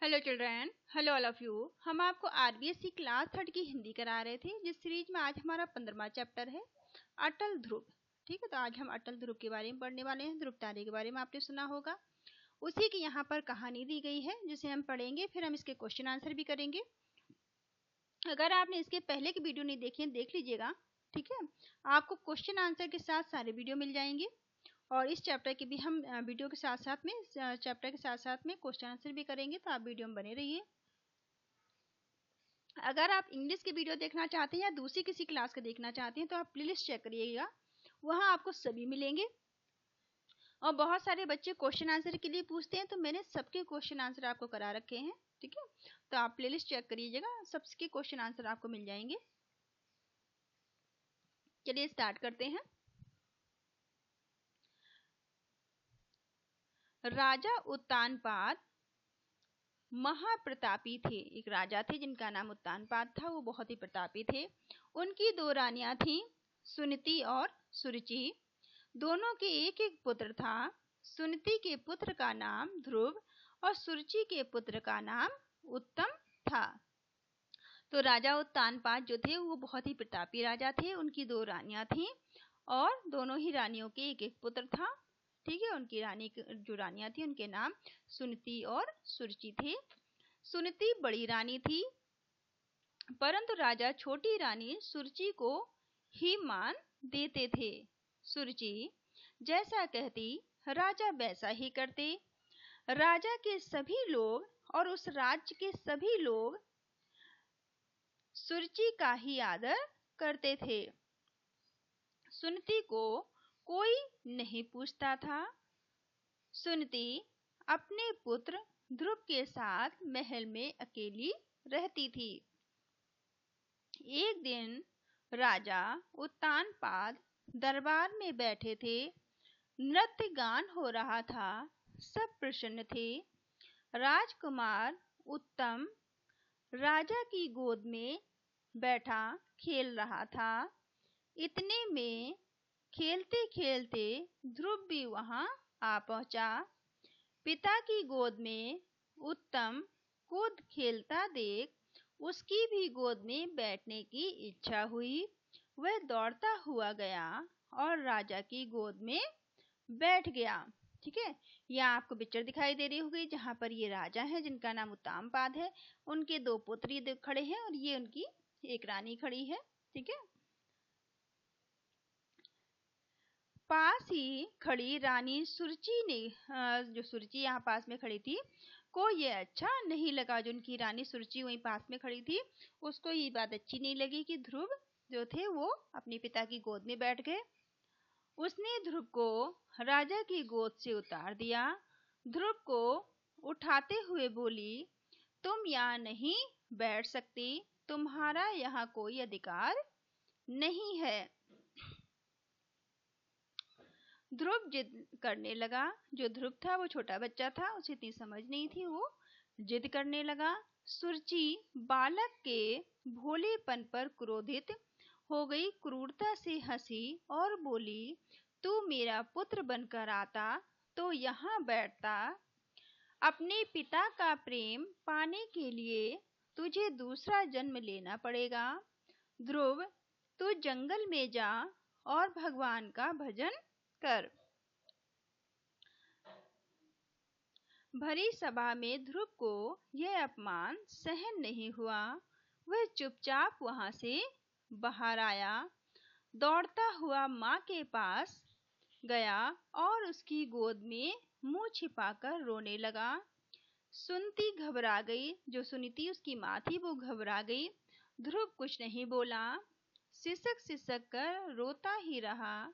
Hello children, hello all of you. हम आपको RBSC class 3 की हिंदी करा रहे थे, जिस सीरीज में आज हमारा 15वां चैप्टर है अटल ध्रुव। ठीक है, तो आज हम अटल ध्रुव के बारे में पढ़ने वाले हैं। ध्रुव तारे के बारे में आपने सुना होगा, उसी की यहाँ पर कहानी दी गई है जिसे हम पढ़ेंगे, फिर हम इसके क्वेश्चन आंसर भी करेंगे। अगर आपने इसके पहले की वीडियो नहीं देखी है देख लीजिएगा, ठीक है। आपको क्वेश्चन आंसर के साथ सारे वीडियो मिल जाएंगे और इस चैप्टर की भी हम वीडियो के साथ साथ में चैप्टर के साथ साथ में क्वेश्चन आंसर भी करेंगे, तो आप वीडियो में बने रहिए। अगर आप इंग्लिश की वीडियो देखना चाहते हैं या दूसरी किसी क्लास का देखना चाहते हैं तो आप प्लेलिस्ट चेक करिएगा, वहाँ आपको सभी मिलेंगे। और बहुत सारे बच्चे क्वेश्चन आंसर के लिए पूछते हैं, तो मैंने सबके क्वेश्चन आंसर आपको करा रखे हैं, ठीक है। तो आप प्लेलिस्ट चेक करिएगा, सबके क्वेश्चन आंसर आपको मिल जाएंगे। चलिए स्टार्ट करते हैं। राजा उत्तानपाद महाप्रतापी थे। एक राजा थे जिनका नाम उत्तानपाद था, वो बहुत ही प्रतापी थे। उनकी दो रानियां थीं, सुनीति और सुरुचि। दोनों के एक एक पुत्र था। सुनीति के पुत्र का नाम ध्रुव और सुरुचि के पुत्र का नाम उत्तम था। तो राजा उत्तानपाद जो थे वो बहुत ही प्रतापी राजा थे। उनकी दो रानियां थीं और दोनों ही रानियों के एक एक पुत्र था, ठीक है। उनकी रानी जो रानियां थी उनके नाम सुनीति और सुरुचि थे। सुनीति बड़ी रानी थी, परंतु राजा छोटी रानी सुरुचि को ही मान देते थे। सुरुचि जैसा कहती राजा वैसा ही करते। राजा के सभी लोग और उस राज्य के सभी लोग सुरुचि का ही आदर करते थे। सुनीति को कोई नहीं पूछता था। सुनीति अपने पुत्र ध्रुव के साथ महल में अकेली रहती थी। एक दिन राजा उत्तानपाद दरबार में बैठे थे। नृत्य गान हो रहा था, सब प्रसन्न थे। राजकुमार उत्तम राजा की गोद में बैठा खेल रहा था। इतने में खेलते खेलते ध्रुव भी वहां आ पहुंचा। पिता की गोद में उत्तम कूद खेलता देख उसकी भी गोद में बैठने की इच्छा हुई। वह दौड़ता हुआ गया और राजा की गोद में बैठ गया, ठीक है। यहाँ आपको पिक्चर दिखाई दे रही होगी जहाँ पर ये राजा है जिनका नाम उत्तानपाद है। उनके दो पुत्र खड़े हैं और ये उनकी एक रानी खड़ी है, ठीक है। पास ही खड़ी रानी सुरुचि ने जो सुरुचि यहाँ पास में खड़ी थी को ये अच्छा नहीं लगा। जो उनकी रानी सुरुचि वहीं पास में खड़ी थी, उसको ये बात अच्छी नहीं लगी कि ध्रुव जो थे वो अपने पिता की गोद में बैठ गए। उसने ध्रुव को राजा की गोद से उतार दिया। ध्रुव को उठाते हुए बोली, तुम यहाँ नहीं बैठ सकती, तुम्हारा यहाँ कोई अधिकार नहीं है। ध्रुव जिद करने लगा। जो ध्रुव था वो छोटा बच्चा था, उसे इतनी समझ नहीं थी, वो जिद करने लगा। सुरुचि बालक के भोलेपन पर क्रोधित हो गई, क्रूरता से हंसी और बोली, तू मेरा पुत्र बनकर आता तो यहाँ बैठता। अपने पिता का प्रेम पाने के लिए तुझे दूसरा जन्म लेना पड़ेगा। ध्रुव तू जंगल में जा और भगवान का भजन कर। भरी सभा में ध्रुव को यह अपमान सहन नहीं हुआ। वह चुपचाप वहां से बाहर आया, दौड़ता हुआ माँ के पास गया और उसकी गोद में मुंह छिपाकर रोने लगा। सुनीति घबरा गई। जो सुनीति उसकी माँ थी वो घबरा गई। ध्रुव कुछ नहीं बोला, सिसक सिसक कर रोता ही रहा।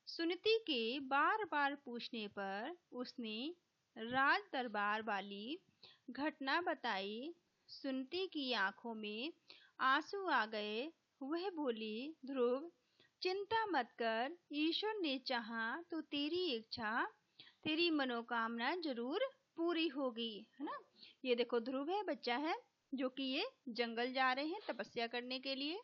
सुनीति के बार बार पूछने पर उसने राज दरबार वाली घटना बताई। सुनीति की आंखों में आंसू आ गए। वह बोली, ध्रुव चिंता मत कर, ईश्वर ने चाहा तो तेरी इच्छा, तेरी मनोकामना जरूर पूरी होगी, है ना। ये देखो ध्रुव है, बच्चा है, जो कि ये जंगल जा रहे हैं तपस्या करने के लिए।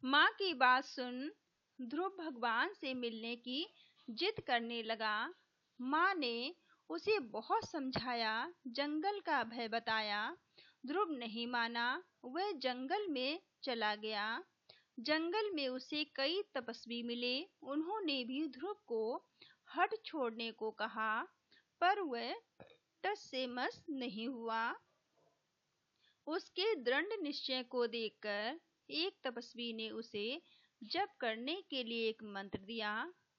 माँ की बात सुन ध्रुव भगवान से मिलने की जिद करने लगा। माँ ने उसे बहुत समझाया, जंगल का भय बताया। ध्रुव नहीं माना, वह जंगल में चला गया। जंगल में उसे कई तपस्वी मिले, उन्होंने भी ध्रुव को हठ छोड़ने को कहा, पर वह टस से मस नहीं हुआ। उसके दृढ़ निश्चय को देखकर एक तपस्वी ने उसे जप करने के लिए एक मंत्र दिया।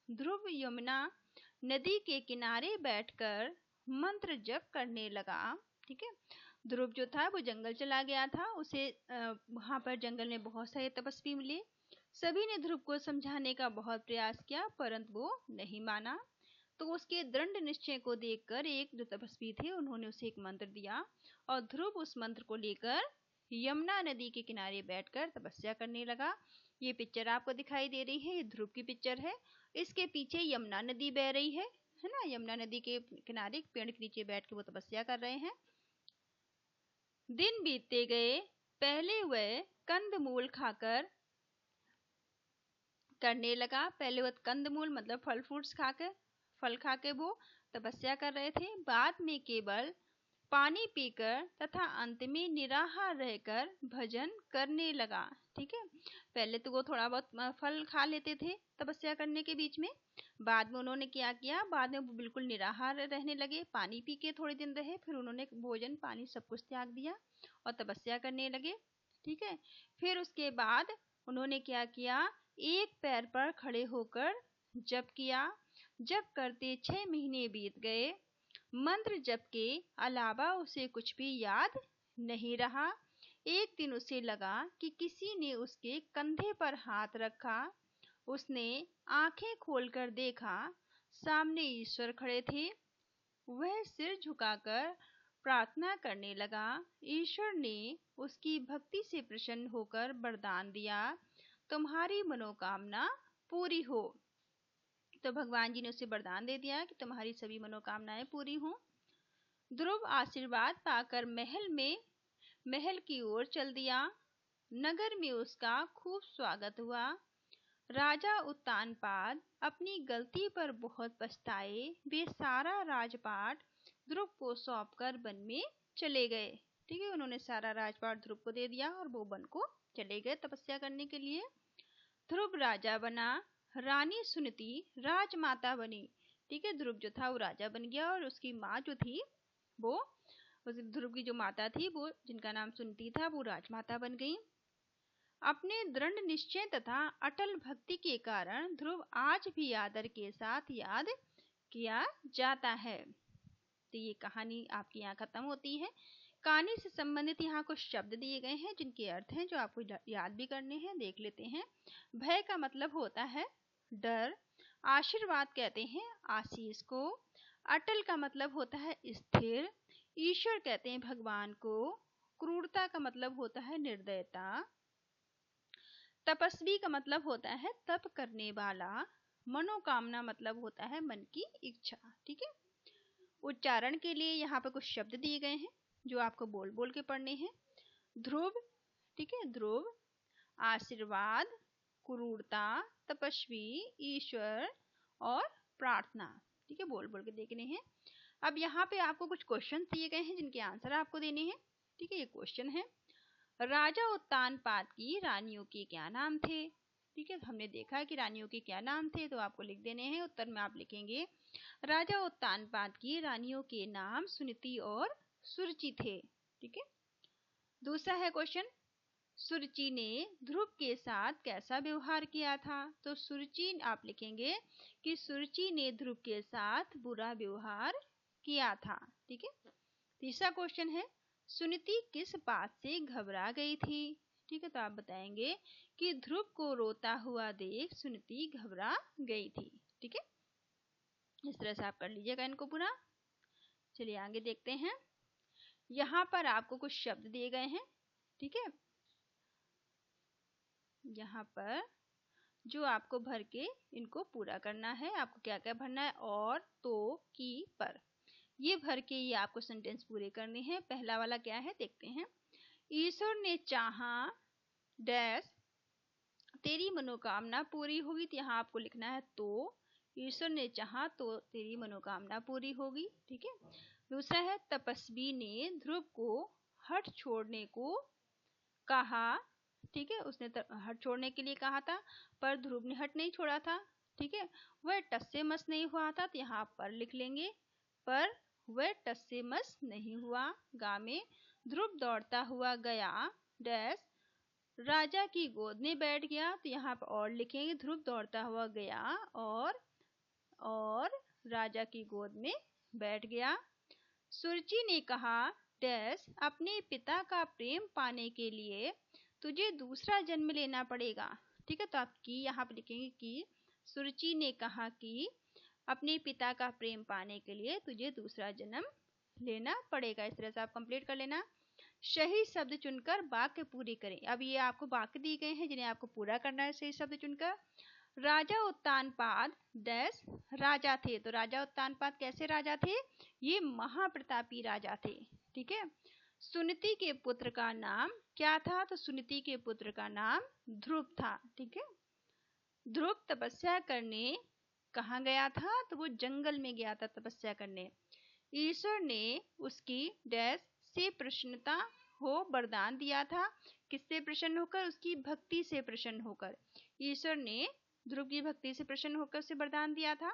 ध्रुव यमुना नदी के किनारे बैठकर मंत्र जप करने लगा। ठीक है, ध्रुव जो था वो जंगल चला गया था। उसे वहां पर जंगल में बहुत सारे तपस्वी मिले। सभी ने ध्रुव को समझाने का बहुत प्रयास किया, परंतु वो नहीं माना। तो उसके दृढ़ निश्चय को देखकर एक जो तपस्वी थे उन्होंने उसे एक मंत्र दिया और ध्रुव उस मंत्र को लेकर यमुना नदी के किनारे बैठकर तपस्या करने लगा। ये पिक्चर आपको दिखाई दे रही है, ये ध्रुव की पिक्चर है। इसके पीछे यमुना नदी बह रही है ना। यमुना नदी के किनारे पेड़ के नीचे बैठ के वो तपस्या कर रहे हैं। दिन बीतते गए। पहले वह कंदमूल खाकर करने लगा। पहले वह कंदमूल मतलब फल फ्रूट्स खाकर, फल खाकर वो तपस्या कर रहे थे। बाद में केवल पानी पीकर तथा अंत में निराहार रहकर भजन करने लगा। ठीक है, पहले तो वो थोड़ा बहुत फल खा लेते थे तपस्या करने के बीच में। बाद में उन्होंने क्या किया, बाद में वो बिल्कुल निराहार रहने लगे, पानी पी के थोड़े दिन रहे, फिर उन्होंने भोजन पानी सब कुछ त्याग दिया और तपस्या करने लगे। ठीक है, फिर उसके बाद उन्होंने क्या किया, एक पैर पर खड़े होकर जप किया। जप करते 6 महीने बीत गए। मंत्र जप के अलावा उसे कुछ भी याद नहीं रहा। एक दिन उसे लगा कि किसी ने उसके कंधे पर हाथ रखा। उसने आंखें खोलकर देखा, सामने ईश्वर खड़े थे। वह सिर झुकाकर प्रार्थना करने लगा। ईश्वर ने उसकी भक्ति से प्रसन्न होकर वरदान दिया, तुम्हारी मनोकामना पूरी हो। तो भगवान जी ने उसे वरदान दे दिया कि तुम्हारी सभी मनोकामनाएं पूरी हों। ध्रुव आशीर्वाद पाकर महल की ओर चल दिया। नगर में उसका खूब स्वागत हुआ। राजा उत्तानपाद अपनी गलती पर बहुत पछताए। वे सारा राजपाट ध्रुव को सौंपकर वन में चले गए। ठीक है, उन्होंने सारा राजपाट ध्रुव को दे दिया और वो वन को चले गए तपस्या करने के लिए। ध्रुव राजा बना, रानी सुनीति राजमाता बनी। ठीक है, ध्रुव जो था वो राजा बन गया और उसकी माँ जो थी वो, ध्रुव की जो माता थी वो, जिनका नाम सुनीति था, वो राजमाता बन गई। अपने दृढ़ निश्चय तथा अटल भक्ति के कारण ध्रुव आज भी आदर के साथ याद किया जाता है। तो ये कहानी आपकी यहाँ खत्म होती है। कहानी से संबंधित यहाँ कुछ शब्द दिए गए हैं जिनके अर्थ हैं जो आपको याद भी करने हैं। देख लेते हैं। भय का मतलब होता है डर। आशीर्वाद कहते हैं आशीष को। अटल का मतलब होता है स्थिर। ईश्वर कहते हैं भगवान को। क्रूरता का मतलब होता है निर्दयता। तपस्वी का मतलब होता है तप करने वाला। मनोकामना मतलब होता है मन की इच्छा। ठीक है, उच्चारण के लिए यहाँ पर कुछ शब्द दिए गए हैं जो आपको बोल बोल के पढ़ने हैं। ध्रुव, ठीक है, ध्रुव, आशीर्वाद, क्रूरता, तपस्वी, ईश्वर और प्रार्थना। ठीक है, बोल बोल के देखने हैं। अब यहाँ पे आपको कुछ क्वेश्चन दिए गए हैं जिनके आंसर आपको देने हैं। ठीक है, ये क्वेश्चन है, राजा उत्तानपाद की रानियों के क्या नाम थे। ठीक है, हमने देखा कि रानियों के क्या नाम थे, तो आपको लिख देने हैं। उत्तर में आप लिखेंगे राजा उत्तानपाद की रानियों के नाम सुनीति और सुरुचि थे। ठीक है, दूसरा है क्वेश्चन, सुरुचि ने ध्रुव के साथ कैसा व्यवहार किया था। तो सुरुचि आप लिखेंगे कि सुरुचि ने ध्रुव के साथ बुरा व्यवहार किया था। ठीक है, तीसरा क्वेश्चन है, सुनीति किस बात से घबरा गई थी। ठीक है, तो आप बताएंगे कि ध्रुव को रोता हुआ देख सुनीति घबरा गई थी। ठीक है, इस तरह से आप कर लीजिएगा इनको पूरा। चलिए आगे देखते हैं। यहाँ पर आपको कुछ शब्द दिए गए हैं। ठीक है, यहाँ पर जो आपको भर के इनको पूरा करना है। आपको क्या क्या भरना है, और, तो, की, पर, ये भर के ये आपको सेंटेंस पूरे करने हैं। पहला वाला क्या है देखते हैं। ईश्वर ने चाहा डैश तेरी मनोकामना पूरी होगी। तो यहाँ आपको लिखना है तो ईश्वर ने चाहा तो तेरी मनोकामना पूरी होगी। ठीक है। दूसरा है तपस्वी ने ध्रुव को हठ छोड़ने को कहा। ठीक है, उसने हठ छोड़ने के लिए कहा था, पर ध्रुव ने हठ नहीं छोड़ा था। ठीक है, वह टस से मस नहीं हुआ था, तो यहाँ पर लिख लेंगे पर वह टस से मस नहीं हुआ। गा में ध्रुव दौड़ता हुआ गया डैश राजा की गोद में बैठ गया, तो यहाँ पर और लिखेंगे ध्रुव दौड़ता हुआ गया और राजा की गोद में बैठ गया। सुरुचि ने कहा डैश अपने पिता का प्रेम पाने के लिए तुझे दूसरा जन्म लेना पड़ेगा। ठीक है, तो आप की यहाँ पर लिखेंगे कि सुरुचि ने कहा कि अपने पिता का प्रेम पाने के लिए तुझे दूसरा जन्म लेना पड़ेगा। इस तरह से आप कंप्लीट कर लेना। सही शब्द चुनकर वाक्य पूरी करें। अब ये आपको वाक्य दिए गए हैं जिन्हें आपको पूरा करना है सही शब्द चुनकर। राजा उत्तानपाद डैश राजा थे, तो राजा उत्तानपाद कैसे राजा थे? ये महाप्रतापी राजा थे। ठीक है। सुनीति के पुत्र का नाम क्या था? तो सुनीति के पुत्र का नाम ध्रुव था। ठीक है। ध्रुव तपस्या करने कहाँ गया था? तो वो जंगल में गया था तपस्या करने। ईश्वर ने उसकी डैश से प्रसन्नता हो वरदान दिया था। किससे प्रसन्न होकर? उसकी भक्ति से प्रसन्न होकर। ईश्वर ने ध्रुव की भक्ति से प्रसन्न होकर उसे वरदान दिया था।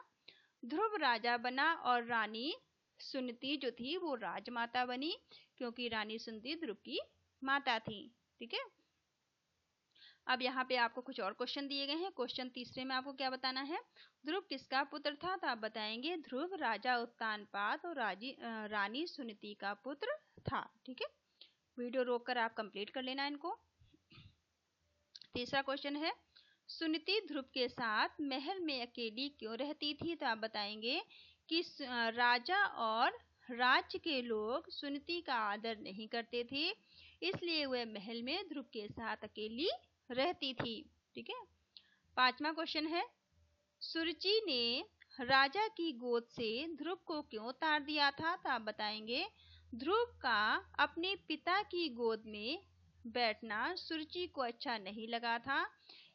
ध्रुव राजा बना और रानी सुनीति जो थी वो राजमाता बनी, क्योंकि रानी सुनीति ध्रुव की माता थी। ठीक है। अब यहाँ पे आपको कुछ और क्वेश्चन दिए गए हैं। क्वेश्चन तीसरे में आपको क्या बताना है? ध्रुव किसका पुत्र था? तो आप बताएंगे ध्रुव राजा उत्तानपाद और रानी सुनीति का पुत्र था। ठीक है। वीडियो रोककर आप कंप्लीट कर लेना इनको। तीसरा क्वेश्चन है सुनीति ध्रुव के साथ महल में अकेली क्यों रहती थी? तो आप बताएंगे कि राजा और राज्य के लोग सुनीति का आदर नहीं करते थे, इसलिए वह महल में ध्रुव के साथ अकेली रहती थी। ठीक है। पांचवा क्वेश्चन है सुरुचि ने राजा की गोद से ध्रुव को क्यों उतार दिया था? तो आप बताएंगे ध्रुव का अपने पिता की गोद में बैठना सुरुचि को अच्छा नहीं लगा था,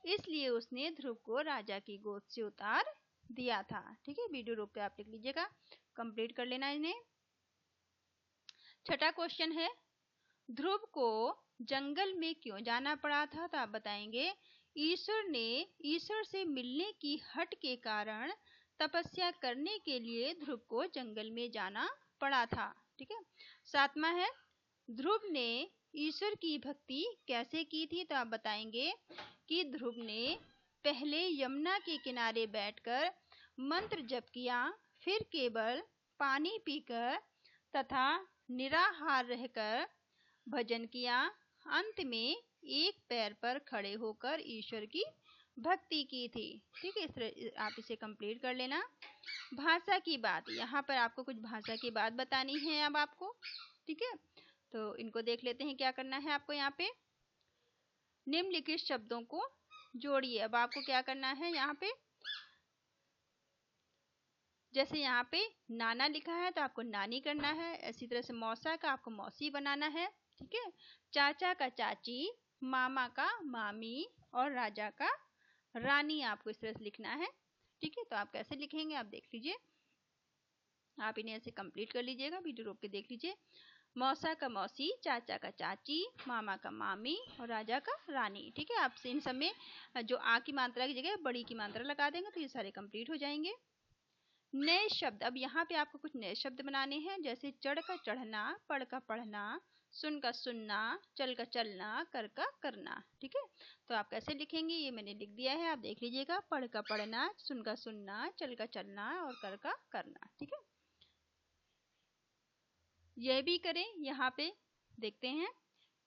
इसलिए उसने ध्रुव को राजा की गोद से उतार दिया था। ठीक है। वीडियो रोक के आप लिख लीजिएगा, कंप्लीट कर लेना इन्हें। छठा क्वेश्चन है ध्रुव को जंगल में क्यों जाना पड़ा था? तो आप बताएंगे ईश्वर से मिलने की हट के कारण तपस्या करने के लिए ध्रुव को जंगल में जाना पड़ा था। ठीक है। सातवां है ध्रुव ने ईश्वर की भक्ति कैसे की थी? तो आप बताएंगे कि ध्रुव ने पहले यमुना के किनारे बैठकर मंत्र जप किया, फिर केवल पानी पीकर तथा निराहार रहकर भजन किया, अंत में एक पैर पर खड़े होकर ईश्वर की भक्ति की थी। ठीक है। इस तरह आप इसे कंप्लीट कर लेना। भाषा की बात, यहाँ पर आपको कुछ भाषा की बात बतानी है अब आपको। ठीक है, तो इनको देख लेते हैं क्या करना है आपको। यहाँ पे निम्नलिखित शब्दों को जोड़िए। अब आपको क्या करना है, यहाँ पे जैसे यहाँ पे नाना लिखा है तो आपको नानी करना है, इसी तरह से मौसा का आपको मौसी बनाना है। ठीक है। चाचा का चाची, मामा का मामी और राजा का रानी आपको इस तरह से लिखना है। ठीक है, तो आप कैसे लिखेंगे आप देख लीजिए, आप इन्हें ऐसे कंप्लीट कर लीजिएगा। वीडियो रोक के देख लीजिए। मौसा का मौसी, चाचा का चाची, मामा का मामी और राजा का रानी। ठीक है। आप इन सब में जो आ की मात्रा की जगह बड़ी की मात्रा लगा देंगे तो ये सारे कंप्लीट हो जाएंगे। नए शब्द, अब यहाँ पे आपको कुछ नए शब्द बनाने हैं, जैसे चढ़ का चढ़ना, पढ़ का पढ़ना, सुन का सुनना, चल का चलना, कर का करना। ठीक है, तो आप कैसे लिखेंगे ये मैंने लिख दिया है, आप देख लीजिएगा। पढ़ का पढ़ना, सुन का सुनना, चल का चलना और कर का करना। ठीक है, यह भी करें। यहाँ पे देखते हैं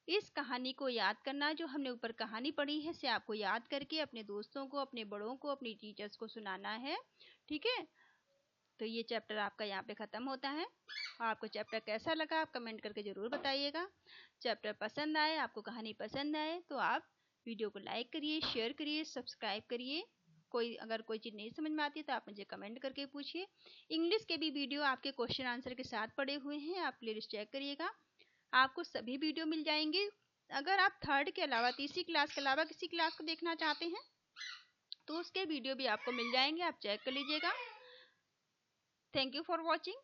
इस कहानी को याद करना, जो हमने ऊपर कहानी पढ़ी है से आपको याद करके अपने दोस्तों को, अपने बड़ों को, अपनी टीचर्स को सुनाना है। ठीक है, तो ये चैप्टर आपका यहाँ पे ख़त्म होता है। आपको चैप्टर कैसा लगा आप कमेंट करके ज़रूर बताइएगा। चैप्टर पसंद आए, आपको कहानी पसंद आए तो आप वीडियो को लाइक करिए, शेयर करिए, सब्सक्राइब करिए। अगर कोई चीज़ नहीं समझ में आती तो आप मुझे कमेंट करके पूछिए। इंग्लिश के भी वीडियो आपके क्वेश्चन आंसर के साथ पड़े हुए हैं, आप प्लेलिस्ट चेक करिएगा, आपको सभी वीडियो मिल जाएंगे। अगर आप थर्ड के अलावा, तीसरी क्लास के अलावा किसी क्लास को देखना चाहते हैं तो उसके वीडियो भी आपको मिल जाएंगे, आप चेक कर लीजिएगा। Thank you for watching.